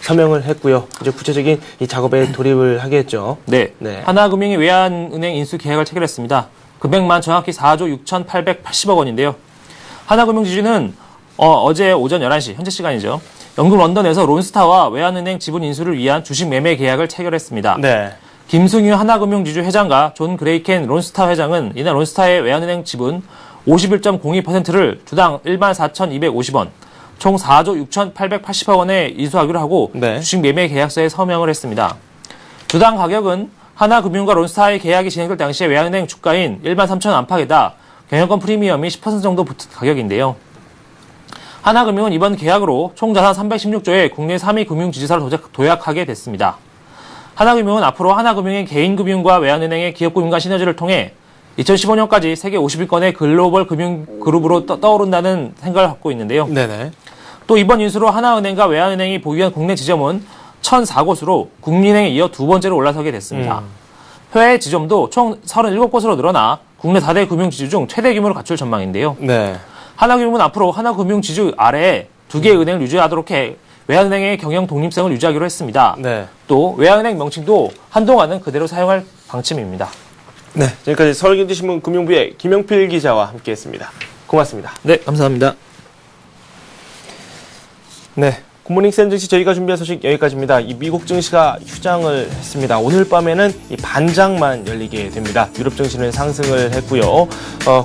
서명을 했고요. 이제 구체적인 이 작업에 돌입을 하겠죠. 네, 네. 하나금융이 외환은행 인수 계약을 체결했습니다. 금액만 정확히 4조 6,880억 원인데요. 하나금융지주는 어제 오전 11시 현재 시간이죠. 영국 런던에서 론스타와 외환은행 지분 인수를 위한 주식 매매 계약을 체결했습니다. 네. 김승유 하나금융지주 회장과 존 그레이켄 론스타 회장은 이날 론스타의 외환은행 지분 51.02%를 주당 14,250원, 총 4조 6,880억 원에 인수하기로 하고 네. 주식 매매 계약서에 서명을 했습니다. 주당 가격은 하나금융과 론스타의 계약이 진행될 당시에 외환은행 주가인 13,000원 안팎에다 경영권 프리미엄이 10% 정도 붙은 가격인데요. 하나금융은 이번 계약으로 총 자산 316조의 국내 3위 금융지주사를 도약하게 됐습니다. 하나금융은 앞으로 하나금융의 개인금융과 외환은행의 기업금융과 시너지를 통해 2015년까지 세계 50위권의 글로벌 금융그룹으로 떠오른다는 생각을 갖고 있는데요. 네네. 또 이번 인수로 하나은행과 외환은행이 보유한 국내 지점은 1,004곳으로 국민은행에 이어 두 번째로 올라서게 됐습니다. 해외 지점도 총 37곳으로 늘어나 국내 4대 금융지주 중 최대 규모를 갖출 전망인데요. 네. 하나금융은 앞으로 하나금융지주 아래에 두 개의 은행을 유지하도록 해 외환은행의 경영 독립성을 유지하기로 했습니다. 네. 또 외환은행 명칭도 한동안은 그대로 사용할 방침입니다. 네. 지금까지 서울경제신문 금융부의 김영필 기자와 함께했습니다. 고맙습니다. 네, 감사합니다. 네. 굿모닝 쌤 증시 저희가 준비한 소식 여기까지입니다. 이 미국 증시가 휴장을 했습니다. 오늘 밤에는 이 반장만 열리게 됩니다. 유럽 증시는 상승을 했고요.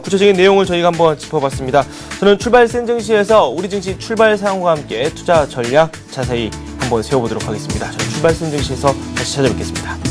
구체적인 내용을 저희가 한번 짚어봤습니다. 저는 출발 쌤 증시에서 우리 증시 출발 상황과 함께 투자 전략 자세히 한번 세워보도록 하겠습니다. 저는 출발 쌤 증시에서 다시 찾아뵙겠습니다.